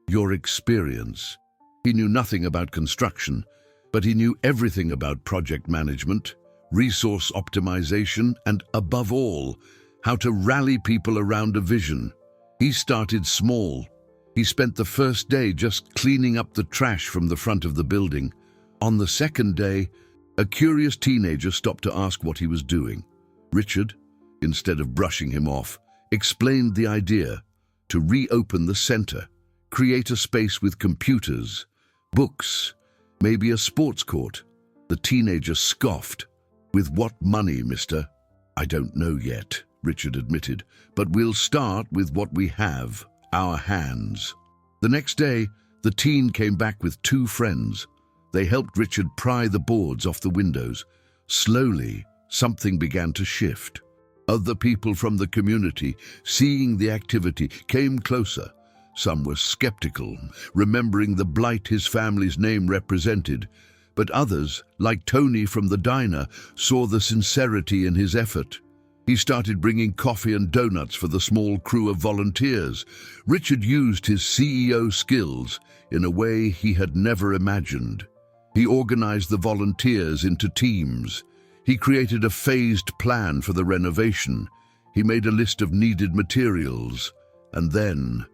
your experience." He knew nothing about construction, but he knew everything about project management, resource optimization, and above all, how to rally people around a vision. He started small. He spent the first day just cleaning up the trash from the front of the building. On the second day, a curious teenager stopped to ask what he was doing. Richard, instead of brushing him off, explained the idea: to reopen the center, create a space with computers, books, maybe a sports court. The teenager scoffed. "With what money, mister?" "I don't know yet," Richard admitted, "but we'll start with what we have, our hands." The next day, the teen came back with two friends. They helped Richard pry the boards off the windows. Slowly, something began to shift. Other people from the community, seeing the activity, came closer. Some were skeptical, remembering the blight his family's name represented. But others, like Tony from the diner, saw the sincerity in his effort. He started bringing coffee and donuts for the small crew of volunteers. Richard used his CEO skills in a way he had never imagined. He organized the volunteers into teams. He created a phased plan for the renovation. He made a list of needed materials. And then,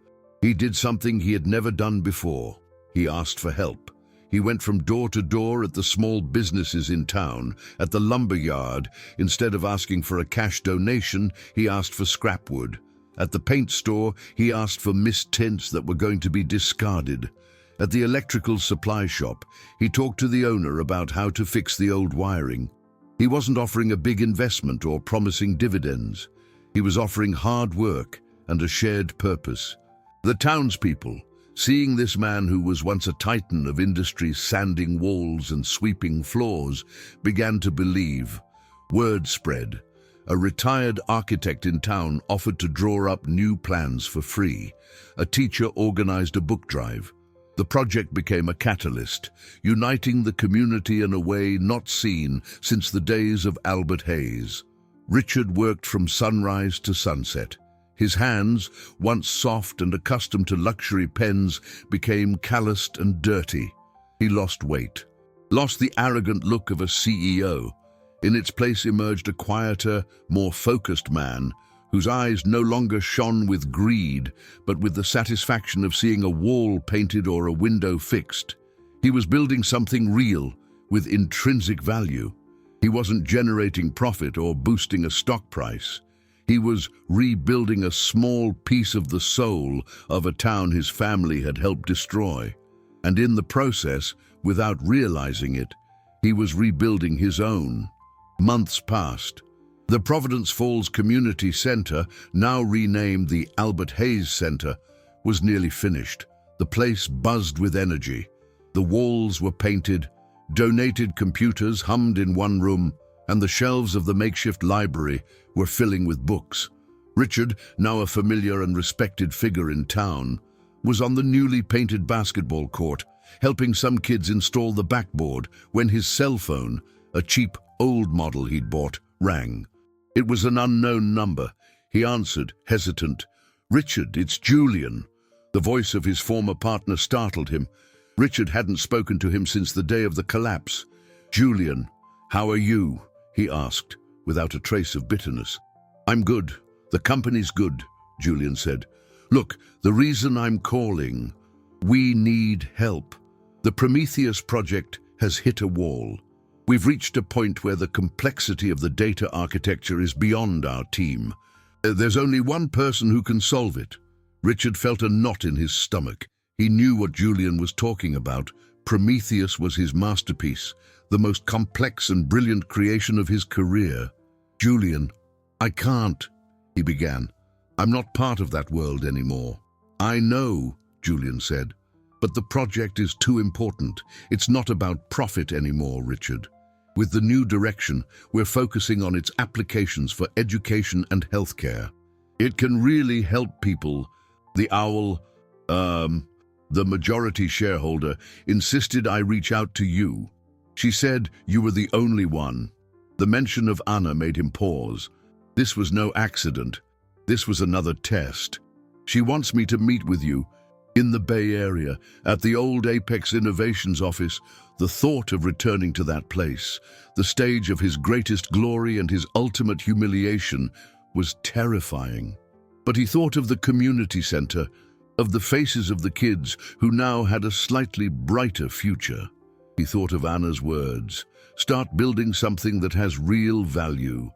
he did something he had never done before. He asked for help. He went from door to door at the small businesses in town. At the lumber yard, instead of asking for a cash donation, he asked for scrap wood. At the paint store, he asked for mist tints that were going to be discarded. At the electrical supply shop, he talked to the owner about how to fix the old wiring. He wasn't offering a big investment or promising dividends. He was offering hard work and a shared purpose. The townspeople, seeing this man who was once a titan of industry sanding walls and sweeping floors, began to believe. Word spread. A retired architect in town offered to draw up new plans for free. A teacher organized a book drive. The project became a catalyst, uniting the community in a way not seen since the days of Albert Hayes. Richard worked from sunrise to sunset. His hands, once soft and accustomed to luxury pens, became calloused and dirty. He lost weight, lost the arrogant look of a CEO. In its place emerged a quieter, more focused man, whose eyes no longer shone with greed, but with the satisfaction of seeing a wall painted or a window fixed. He was building something real, with intrinsic value. He wasn't generating profit or boosting a stock price. He was rebuilding a small piece of the soul of a town his family had helped destroy. And in the process, without realizing it, he was rebuilding his own. Months passed. The Providence Falls Community Center, now renamed the Albert Hayes Center, was nearly finished. The place buzzed with energy. The walls were painted, donated computers hummed in one room, and the shelves of the makeshift library were filling with books. Richard, now a familiar and respected figure in town, was on the newly painted basketball court, helping some kids install the backboard when his cell phone, a cheap old model he'd bought, rang. It was an unknown number. He answered, hesitant. "Richard, it's Julian." The voice of his former partner startled him. Richard hadn't spoken to him since the day of the collapse. "Julian, how are you?" he asked, without a trace of bitterness. "I'm good. The company's good," Julian said. "Look, the reason I'm calling, we need help. The Prometheus project has hit a wall. We've reached a point where the complexity of the data architecture is beyond our team. There's only one person who can solve it." Richard felt a knot in his stomach. He knew what Julian was talking about. Prometheus was his masterpiece, the most complex and brilliant creation of his career. "Julian, I can't," he began. "I'm not part of that world anymore." "I know," Julian said, "but the project is too important. It's not about profit anymore, Richard. With the new direction, we're focusing on its applications for education and healthcare. It can really help people. The owl, the majority shareholder, insisted I reach out to you. She said you were the only one. The mention of Anna made him pause. This was no accident. This was another test. She wants me to meet with you in the Bay Area, at the old Apex Innovations office. The thought of returning to that place, the stage of his greatest glory and his ultimate humiliation, was terrifying. But he thought of the community center, of the faces of the kids who now had a slightly brighter future. He thought of Anna's words, "Start building something that has real value."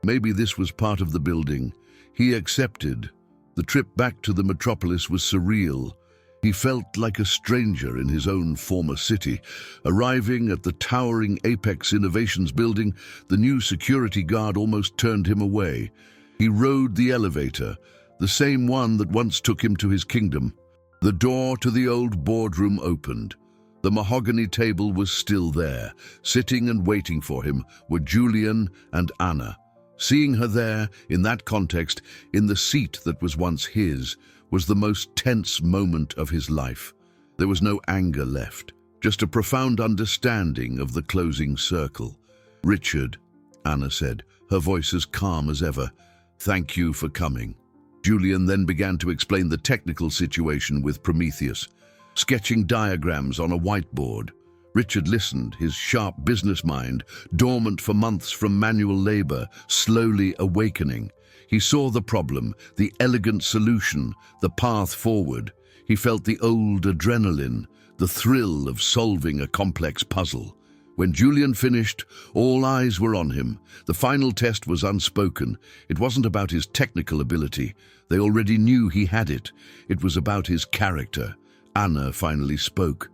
Maybe this was part of the building. He accepted. The trip back to the metropolis was surreal. He felt like a stranger in his own former city. Arriving at the towering Apex Innovations building, the new security guard almost turned him away. He rode the elevator, the same one that once took him to his kingdom. The door to the old boardroom opened. The mahogany table was still there. Sitting and waiting for him were Julian and Anna. Seeing her there, in that context, in the seat that was once his, was the most tense moment of his life. There was no anger left, just a profound understanding of the closing circle. "Richard," Anna said, her voice as calm as ever, "thank you for coming." Julian then began to explain the technical situation with Prometheus, sketching diagrams on a whiteboard. Richard listened, his sharp business mind, dormant for months from manual labor, slowly awakening. He saw the problem, the elegant solution, the path forward. He felt the old adrenaline, the thrill of solving a complex puzzle. When Julian finished, all eyes were on him. The final test was unspoken. It wasn't about his technical ability. They already knew he had it. It was about his character. Anna finally spoke.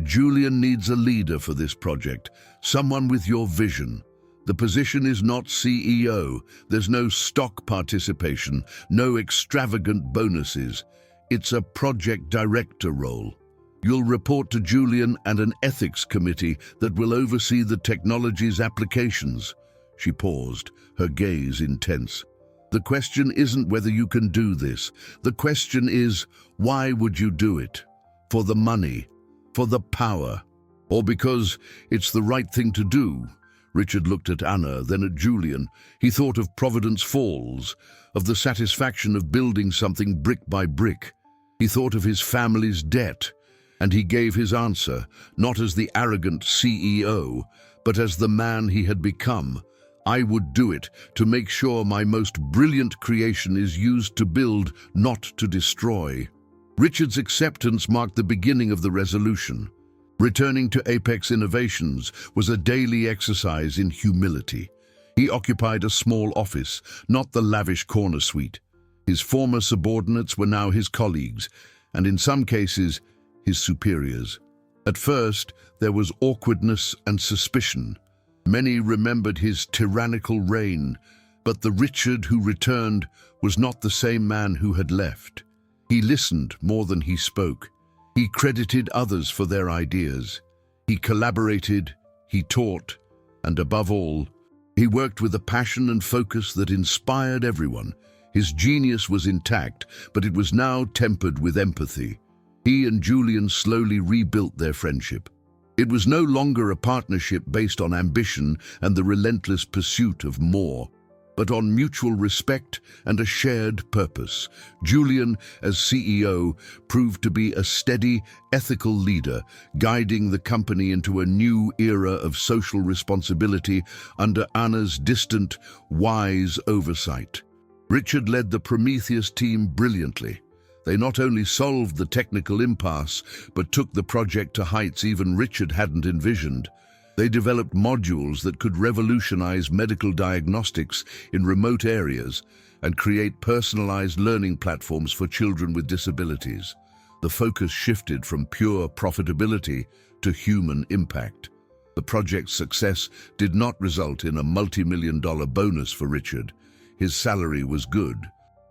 "Julian needs a leader for this project, someone with your vision. The position is not CEO. There's no stock participation, no extravagant bonuses. It's a project director role. You'll report to Julian and an ethics committee that will oversee the technology's applications." She paused, her gaze intense. "The question isn't whether you can do this. The question is, why would you do it? For the money? For the power? Or because it's the right thing to do?" Richard looked at Anna, then at Julian. He thought of Providence Falls, of the satisfaction of building something brick by brick. He thought of his family's debt, and he gave his answer, not as the arrogant CEO, but as the man he had become. "I would do it to make sure my most brilliant creation is used to build, not to destroy." Richard's acceptance marked the beginning of the resolution. Returning to Apex Innovations was a daily exercise in humility. He occupied a small office, not the lavish corner suite. His former subordinates were now his colleagues, and in some cases, his superiors. At first, there was awkwardness and suspicion. Many remembered his tyrannical reign, but the Richard who returned was not the same man who had left. He listened more than he spoke. He credited others for their ideas. He collaborated, he taught, and above all, he worked with a passion and focus that inspired everyone. His genius was intact, but it was now tempered with empathy. He and Julian slowly rebuilt their friendship. It was no longer a partnership based on ambition and the relentless pursuit of more, but on mutual respect and a shared purpose. Julian, as CEO, proved to be a steady, ethical leader, guiding the company into a new era of social responsibility under Anna's distant, wise oversight. Richard led the Prometheus team brilliantly. They not only solved the technical impasse, but took the project to heights even Richard hadn't envisioned. They developed modules that could revolutionize medical diagnostics in remote areas and create personalized learning platforms for children with disabilities. The focus shifted from pure profitability to human impact. The project's success did not result in a multi-million-dollar bonus for Richard. His salary was good,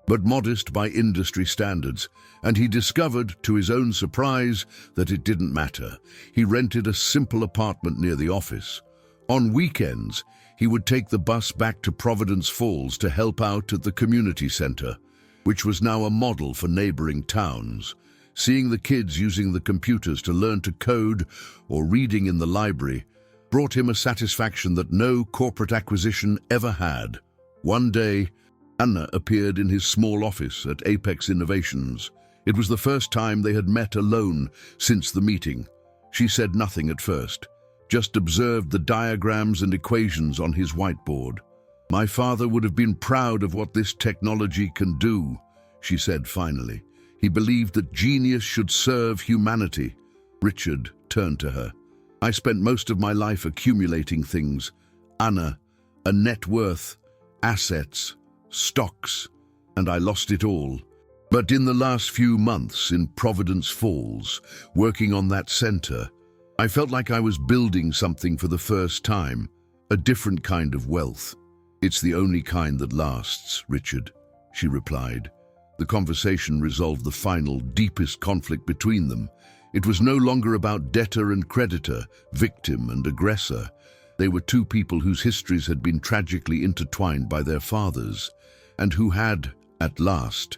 but modest by industry standards, and he discovered, to his own surprise, that it didn't matter. He rented a simple apartment near the office. On weekends, he would take the bus back to Providence Falls to help out at the community center. which was now a model for neighboring towns. Seeing the kids using the computers to learn to code or reading in the library brought him a satisfaction that no corporate acquisition ever had. One day, Anna appeared in his small office at Apex Innovations. It was the first time they had met alone since the meeting. She said nothing at first, just observed the diagrams and equations on his whiteboard. "My father would have been proud of what this technology can do," she said finally. "He believed that genius should serve humanity." Richard turned to her. "I spent most of my life accumulating things. Anna, a net worth, assets, stocks, and I lost it all. But in the last few months in Providence Falls, working on that center, I felt like I was building something for the first time, a different kind of wealth." "It's the only kind that lasts, Richard," she replied. The conversation resolved the final, deepest conflict between them. It was no longer about debtor and creditor, victim and aggressor. They were two people whose histories had been tragically intertwined by their fathers, and who had, at last,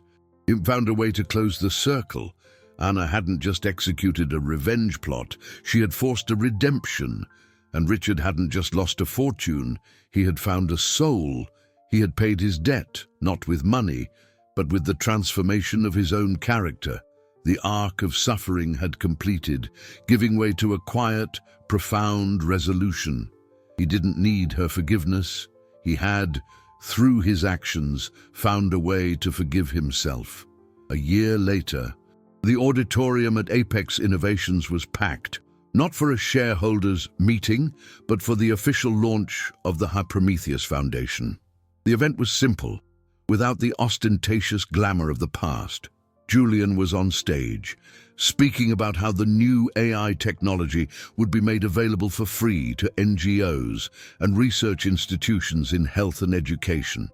found a way to close the circle. Anna hadn't just executed a revenge plot, she had forced a redemption. And Richard hadn't just lost a fortune, he had found a soul. He had paid his debt, not with money, but with the transformation of his own character. The arc of suffering had completed, giving way to a quiet, profound resolution. He didn't need her forgiveness. He had, through his actions, found a way to forgive himself. A year later, the auditorium at Apex Innovations was packed, not for a shareholders' meeting, but for the official launch of the Prometheus Foundation. The event was simple, without the ostentatious glamour of the past. Julian was on stage, speaking about how the new AI technology would be made available for free to NGOs and research institutions in health and education.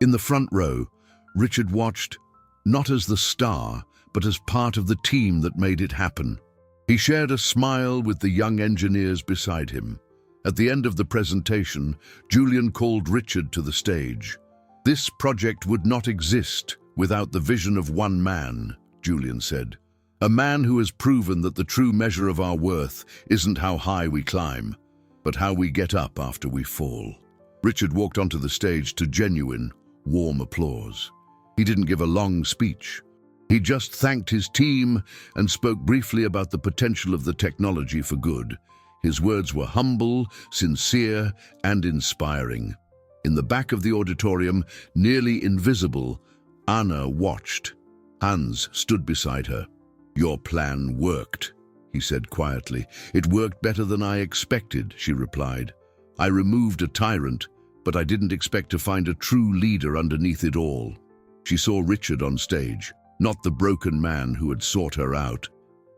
In the front row, Richard watched, not as the star, but as part of the team that made it happen. He shared a smile with the young engineers beside him. At the end of the presentation, Julian called Richard to the stage. "This project would not exist without the vision of one man," Julian said. "A man who has proven that the true measure of our worth isn't how high we climb, but how we get up after we fall." Richard walked onto the stage to genuine, warm applause. He didn't give a long speech. He just thanked his team and spoke briefly about the potential of the technology for good. His words were humble, sincere, and inspiring. In the back of the auditorium, nearly invisible, Anna watched. Hans stood beside her. "Your plan worked," he said quietly. "It worked better than I expected," she replied. "I removed a tyrant, but I didn't expect to find a true leader underneath it all." She saw Richard on stage, not the broken man who had sought her out,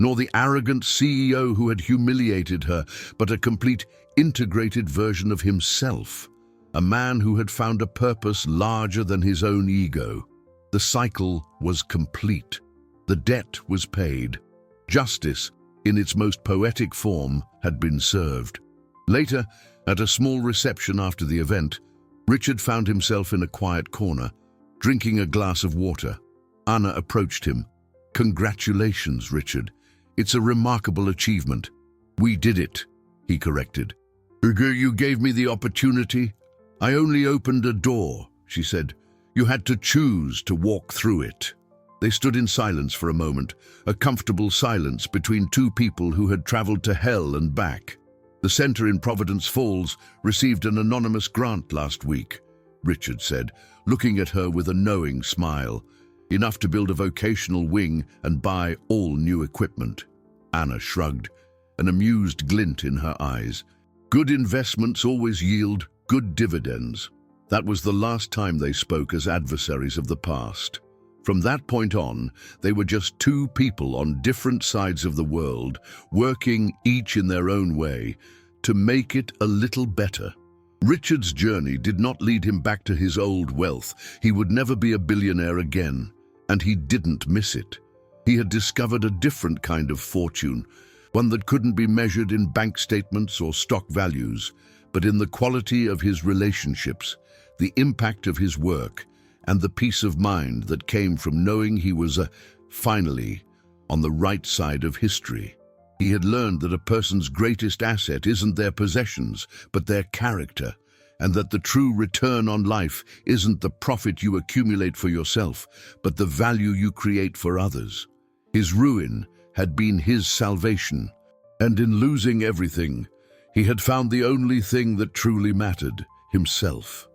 nor the arrogant CEO who had humiliated her, but a complete, integrated version of himself, a man who had found a purpose larger than his own ego. The cycle was complete. The debt was paid. Justice, in its most poetic form, had been served. Later, at a small reception after the event, Richard found himself in a quiet corner, drinking a glass of water. Anna approached him. "Congratulations, Richard. It's a remarkable achievement." "We did it," he corrected. "You gave me the opportunity. I only opened a door," she said. "You had to choose to walk through it." They stood in silence for a moment, a comfortable silence between two people who had traveled to hell and back. "The center in Providence Falls received an anonymous grant last week," Richard said, looking at her with a knowing smile. "Enough to build a vocational wing and buy all new equipment." Anna shrugged, an amused glint in her eyes. "Good investments always yield good dividends." That was the last time they spoke as adversaries of the past. From that point on, they were just two people on different sides of the world, working each in their own way to make it a little better. Richard's journey did not lead him back to his old wealth. He would never be a billionaire again, and he didn't miss it. He had discovered a different kind of fortune, one that couldn't be measured in bank statements or stock values, but in the quality of his relationships, the impact of his work, and the peace of mind that came from knowing he was finally on the right side of history. He had learned that a person's greatest asset isn't their possessions, but their character, and that the true return on life isn't the profit you accumulate for yourself, but the value you create for others. His ruin had been his salvation, and in losing everything, he had found the only thing that truly mattered, himself.